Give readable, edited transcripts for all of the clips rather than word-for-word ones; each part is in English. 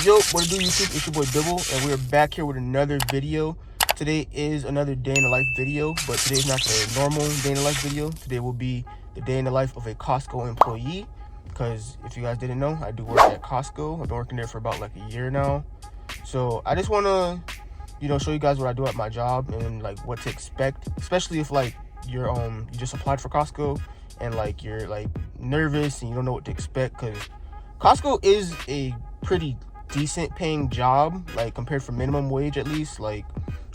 Yo, what it do, YouTube? It's your boy Dibble, and we're back here with another video. Today is another day in the life video, but today's not the normal day in the life video. Today will be the day in the life of a Costco employee, because if you guys didn't know, I do work at Costco. I've been working there for about like a year now. So I just want to, show you guys what I do at my job and like what to expect, especially if like you just applied for Costco and like you're like nervous and you don't know what to expect, because Costco is a pretty decent paying job, like compared for minimum wage at least. Like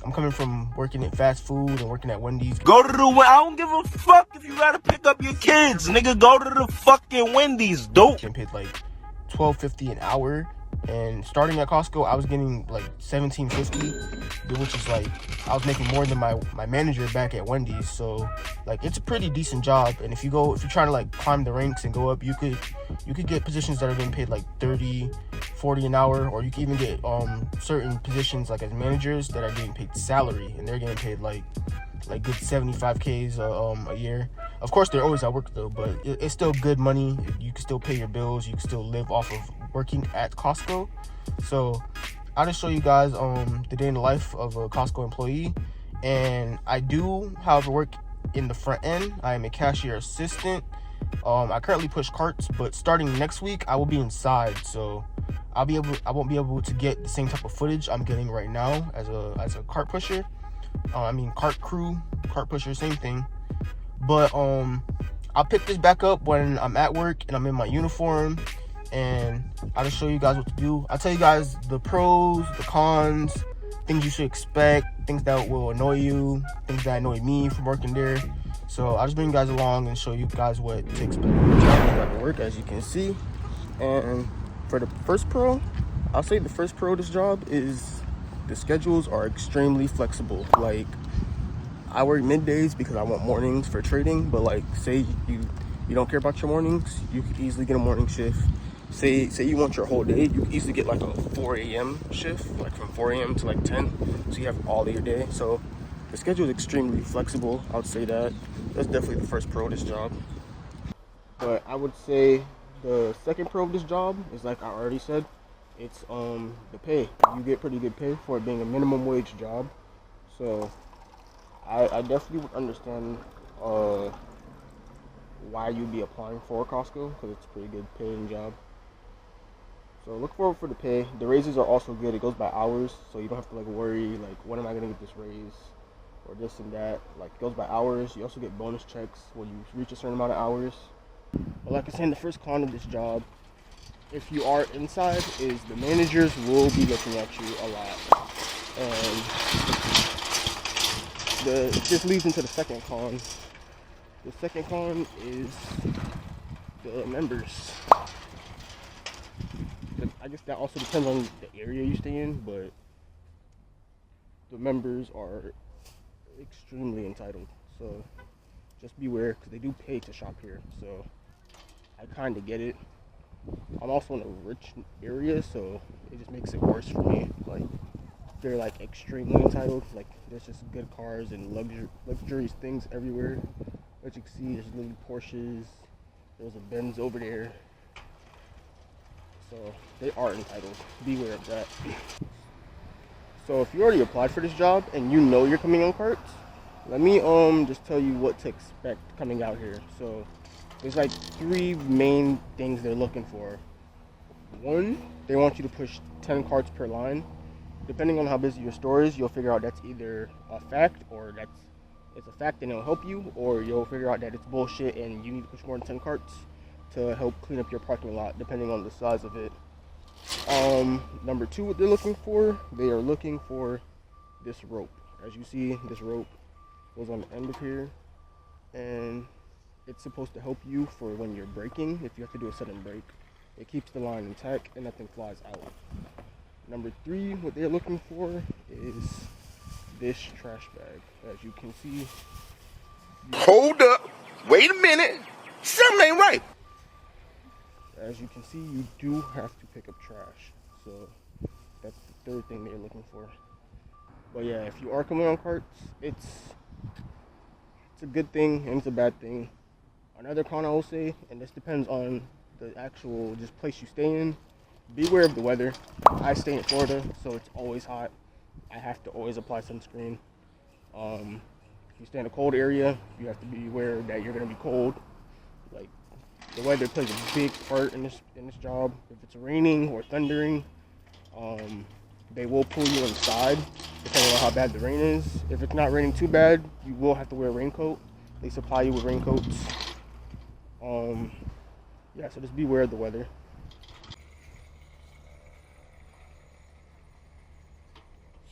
I'm coming from working at fast food and working at Wendy's. Go to the I don't give a fuck if you gotta pick up your kids, nigga. Go to the fucking Wendy's, dope. Getting paid like $12.50 an hour, and starting at Costco I was getting like $17.50, which is like I was making more than my manager back at Wendy's. So like it's a pretty decent job, and if you're trying to like climb the ranks and go up, you could get positions that are getting paid like 30, 40 an hour, or you can even get certain positions like as managers that are getting paid salary, and they're getting paid like good 75Ks a year. Of course, they're always at work though, but it's still good money. You can still pay your bills. You can still live off of working at Costco. So I'll just show you guys the day in the life of a Costco employee. And I do, however, work in the front end. I am a cashier assistant. I currently push carts, but starting next week I will be inside. So I won't be able to get the same type of footage I'm getting right now as a cart pusher. Cart crew, cart pusher, same thing. But I'll pick this back up when I'm at work and I'm in my uniform, and I'll just show you guys what to do. I'll tell you guys the pros, the cons, things you should expect, things that will annoy you, things that annoy me from working there. So I'll just bring you guys along and show you guys what to expect. I'm back at work, as you can see. And for the first pro, I'll say the first pro of this job is the schedules are extremely flexible. Like, I work middays because I want mornings for trading, but like say you don't care about your mornings, you could easily get a morning shift. Say you want your whole day, you can easily get like a 4 a.m. shift, like from 4 a.m. to like 10, so you have all of your day. So the schedule is extremely flexible. I would say that's definitely the first pro of this job. But I would say the second pro of this job is, like I already said, it's the pay. You get pretty good pay for it being a minimum wage job. So I definitely would understand why you'd be applying for Costco, because it's a pretty good paying job. So look forward for the pay. The raises are also good. It goes by hours, so you don't have to like worry like when am I gonna get this raise or this and that. Like it goes by hours. You also get bonus checks when you reach a certain amount of hours. But like I said, the first con of this job, if you are inside, is the managers will be looking at you a lot. And this leads into the second con. The second con is the members. I guess that also depends on the area you stay in, but the members are extremely entitled. So just beware, because they do pay to shop here. So I kind of get it. I'm also in a rich area, so it just makes it worse for me. Like, they're like extremely entitled. Like, there's just good cars and luxurious things everywhere. As you can see, there's little Porsches. There's a Benz over there. So they are entitled. Beware of that. So if you already applied for this job and you know you're coming on carts, let me just tell you what to expect coming out here. So there's like 3 main things they're looking for. 1, they want you to push 10 carts per line. Depending on how busy your store is, you'll figure out that's either a fact or it's a fact and it'll help you, or you'll figure out that it's bullshit and you need to push more than 10 carts to help clean up your parking lot, depending on the size of it. Number 2, what they're looking for, they are looking for this rope. As you see, this rope goes on the end of here, and it's supposed to help you for when you're braking. If you have to do a sudden brake, it keeps the line intact and nothing flies out. Number 3, what they're looking for is this trash bag. As you can see. Hold up. Wait a minute. Something ain't right. As you can see, you do have to pick up trash. So that's the 3rd thing they're looking for. But yeah, if you are coming on carts, it's a good thing and it's a bad thing. Another con I will say, and this depends on the actual just place you stay in, beware of the weather. I stay in Florida, so it's always hot. I have to always apply sunscreen. If you stay in a cold area, you have to be aware that you're gonna be cold. Like, the weather plays a big part in this job. If it's raining or thundering, they will pull you inside depending on how bad the rain is. If it's not raining too bad, you will have to wear a raincoat. They supply you with raincoats. Yeah, so just beware of the weather.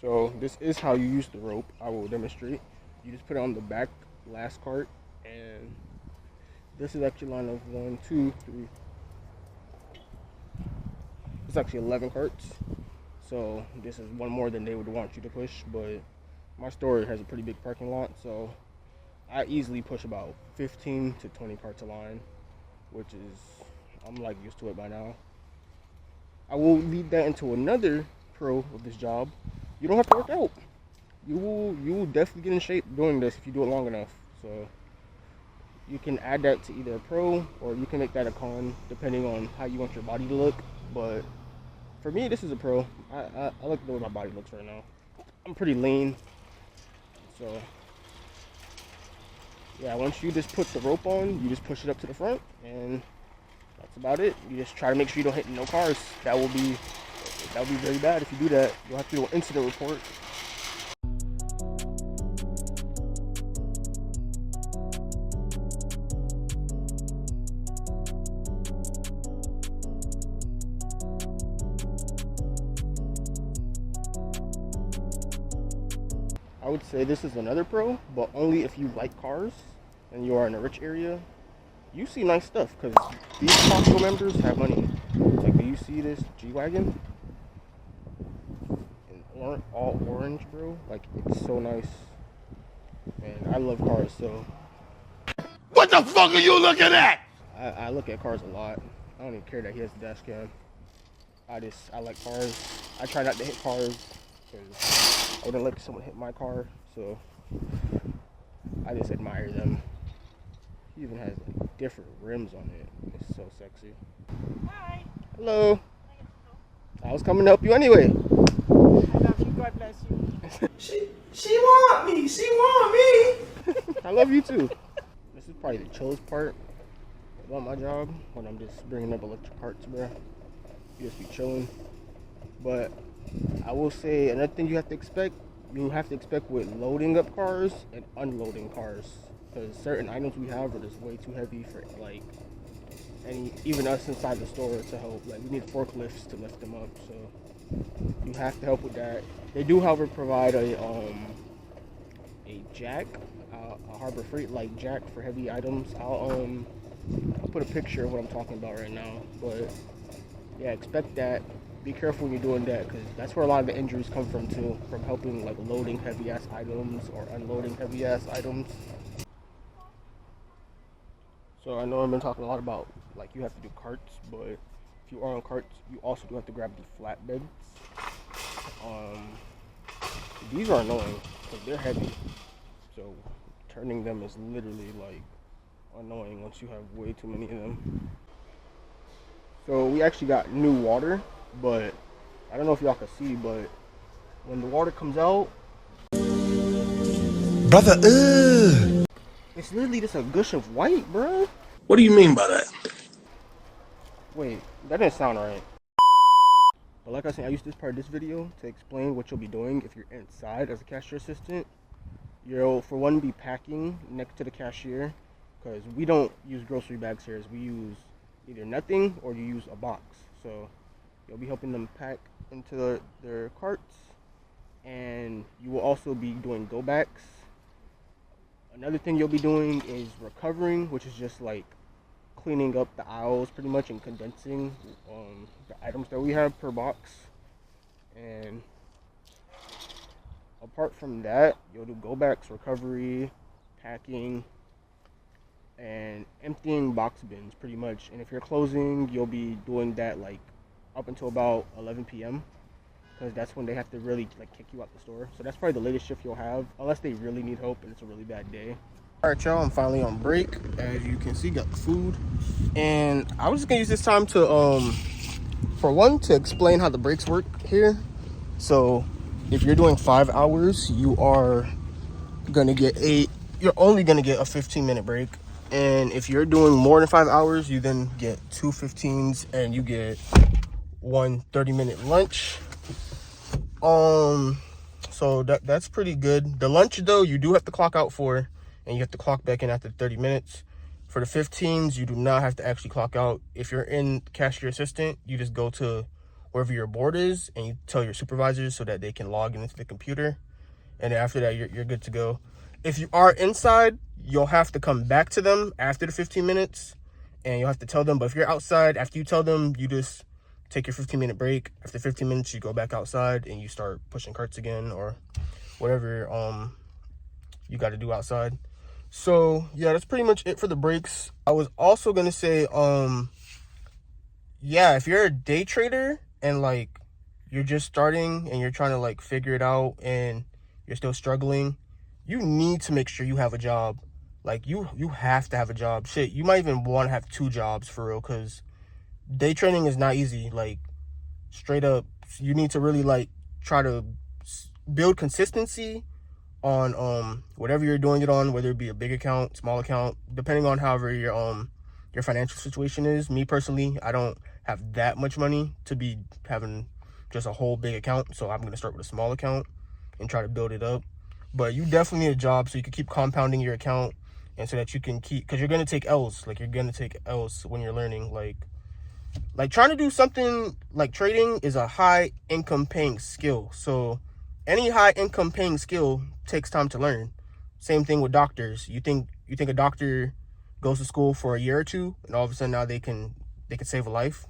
So this is how you use the rope. I will demonstrate. You just put it on the back last cart, and this is actually line of 1, 2, 3. It's actually 11 carts. So this is one more than they would want you to push, but my store has a pretty big parking lot, so I easily push about 15 to 20 carts a line, which is, I'm like used to it by now. I will lead that into another pro of this job. You don't have to work out. You will definitely get in shape doing this if you do it long enough. So you can add that to either a pro, or you can make that a con depending on how you want your body to look. But for me, this is a pro. I like the way my body looks right now. I'm pretty lean. So yeah, once you just put the rope on, you just push it up to the front, and that's about it. You just try to make sure you don't hit no cars. That would be very bad if you do that. You'll have to do an incident report. I would say this is another pro, but only if you like cars and you are in a rich area. You see nice stuff, because these Costco members have money. Like, do you see this G-Wagon? All orange, bro. Like, it's so nice. And I love cars, so What the fuck are you looking at? I look at cars a lot. I don't even care that he has a dash cam. I like cars. I try not to hit cars, because I wouldn't let someone hit my car, so I just admire them. He even has like different rims on it. It's so sexy. Hi. Hello. I was coming to help you anyway. I love you. God bless you. She want me. She want me. I love you too. This is probably the chillest part about my job, when I'm just bringing up electric parts, bro. You just be chilling. But I will say another thing you have to expect with loading up cars and unloading cars, because certain items we have are just way too heavy for like even us inside the store to help. Like, we need forklifts to lift them up, so you have to help with that. They do, however, provide a jack, a Harbor Freight like jack for heavy items. I'll put a picture of what I'm talking about right now, but yeah, expect that. Be careful when you're doing that, because that's where a lot of the injuries come from too, from helping like loading heavy ass items or unloading heavy ass items. So I know I've been talking a lot about like you have to do carts, but if you are on carts, you also do have to grab the flatbeds. These are annoying because they're heavy, so turning them is literally like annoying once you have way too many of them. So we actually got new water, but I don't know if y'all can see, but when the water comes out, Brother, it's literally just a gush of white, bro. What do you mean by that? Wait, that didn't sound right. But like I said, I used this part of this video to explain what you'll be doing if you're inside as a cashier assistant. You'll, for one, be packing next to the cashier, because we don't use grocery bags here. We use either nothing or you use a box. So you'll be helping them pack into their carts, and you will also be doing go backs. Another thing you'll be doing is recovering, which is just like cleaning up the aisles pretty much and condensing the items that we have per box. And apart from that, you'll do go backs, recovery, packing, and emptying box bins pretty much. And if you're closing, you'll be doing that like up until about 11 p.m. because that's when they have to really like kick you out the store. So that's probably the latest shift you'll have, unless they really need help and it's a really bad day. All right, y'all, I'm finally on break. As you can see, got the food, and I was just gonna use this time to for one, to explain how the breaks work here. So if you're doing 5 hours, you're only gonna get a 15-minute break. And if you're doing more than 5 hours, you then get 2 15s and you get 1 30-minute lunch. So that's pretty good. The lunch though, you do have to clock out for, and you have to clock back in after 30 minutes. For the 15s, you do not have to actually clock out. If you're in cashier assistant, you just go to wherever your board is and you tell your supervisors so that they can log into the computer. And after that, you're good to go. If you are inside, you'll have to come back to them after the 15 minutes and you'll have to tell them. But if you're outside, after you tell them, you just take your 15-minute break. After 15 minutes, you go back outside and you start pushing carts again or whatever you got to do outside. So yeah, that's pretty much it for the breaks. I was also gonna say, yeah, if you're a day trader and like you're just starting and you're trying to like figure it out and you're still struggling, you need to make sure you have a job. Like you have to have a job. Shit, you might even want to have 2 jobs for real, because day trading is not easy. Like straight up, you need to really like try to build consistency on whatever you're doing it on, whether it be a big account, small account, depending on however your financial situation is. Me personally, I don't have that much money to be having just a whole big account, so I'm going to start with a small account and try to build it up. But you definitely need a job so you can keep compounding your account, and so that you can keep, because you're going to take L's. Like you're going to take L's when you're learning. Like trying to do something like trading is a high income paying skill. So any high income paying skill takes time to learn. Same thing with doctors. You think a doctor goes to school for a year or 2 and all of a sudden now they can save a life?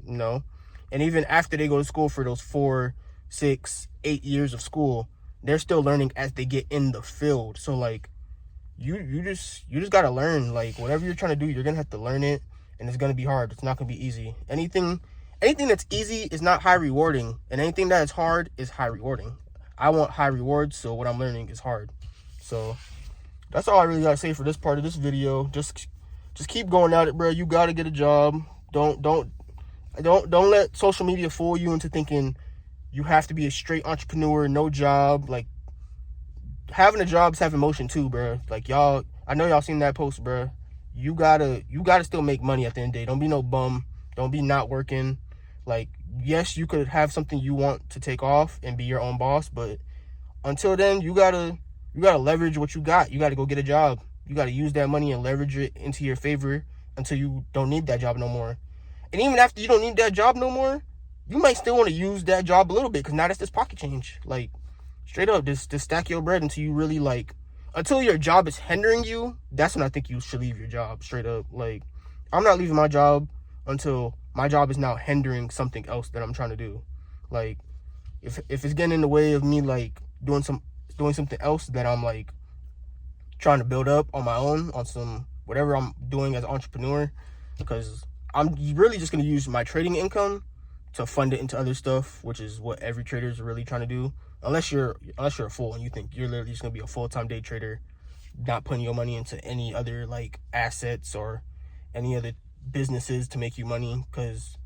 No. And even after they go to school for those 4, 6, 8 years of school, they're still learning as they get in the field. So like you just gotta learn. Like whatever you're trying to do, you're gonna have to learn it, and it's gonna be hard. It's not gonna be easy. Anything that's easy is not high rewarding, and anything that is hard is high rewarding. I want high rewards, so what I'm learning is hard. So that's all I really gotta say for this part of this video. Just keep going at it, bro. You gotta get a job. Don't let social media fool you into thinking you have to be a straight entrepreneur, no job. Like having a job is having emotion too, bro. Like y'all, I know y'all seen that post, bro. You gotta still make money at the end of the day. Don't be no bum. Don't be not working. Like, yes, you could have something you want to take off and be your own boss, but until then, you gotta leverage what you got. You gotta go get a job. You gotta use that money and leverage it into your favor until you don't need that job no more. And even after you don't need that job no more, you might still want to use that job a little bit, because now that's this pocket change. Like straight up, just stack your bread until you really like, until your job is hindering you. That's when I think you should leave your job, straight up. Like I'm not leaving my job until my job is now hindering something else that I'm trying to do. Like if it's getting in the way of me like doing something else that I'm like trying to build up on my own, on some whatever I'm doing as an entrepreneur, because I'm really just going to use my trading income to fund it into other stuff, which is what every trader is really trying to do. Unless you're a fool and you think you're literally just going to be a full-time day trader, not putting your money into any other like assets or any other businesses to make you money. Because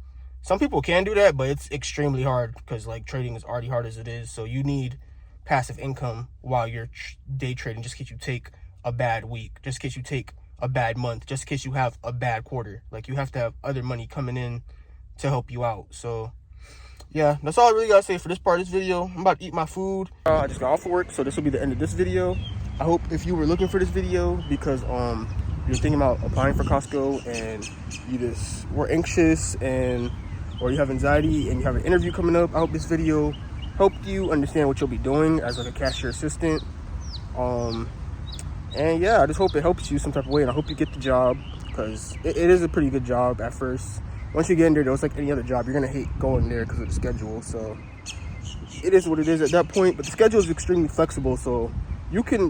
some people can do that, but it's extremely hard, because like trading is already hard as it is. So you need passive income while you're day trading, just in case you take a bad week, just in case you take a bad month, just in case you have a bad quarter. Like you have to have other money coming in to help you out. So yeah, that's all I really gotta say for this part of this video. I'm about to eat my food. I just got off work, so this will be the end of this video. I hope if you were looking for this video because you're thinking about applying for Costco and you just were anxious or you have anxiety and you have an interview coming up, I hope this video helped you understand what you'll be doing as like a cashier assistant. And yeah, I just hope it helps you some type of way, and I hope you get the job, because it is a pretty good job at first. Once you get in there, though, it's like any other job. You're gonna hate going there because of the schedule. So it is what it is at that point. But the schedule is extremely flexible, so you can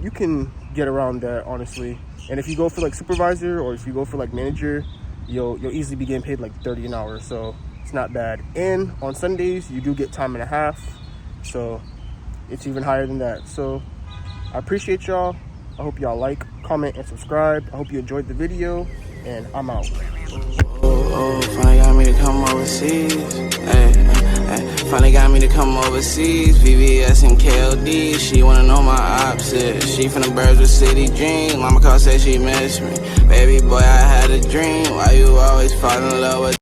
get around that, honestly. And if you go for like supervisor or if you go for like manager, you'll easily be getting paid like $30 an hour. So it's not bad. And on Sundays, you do get time and a half, so it's even higher than that. So I appreciate y'all. I hope y'all like, comment, and subscribe. I hope you enjoyed the video, and I'm out. Finally got me to come overseas. Finally got me to come overseas. VVS and KLD. She wanna know my opposite. She from the birds with city dreams. Mama called, said she missed me. Baby boy, I had a dream. Why you always fall in love with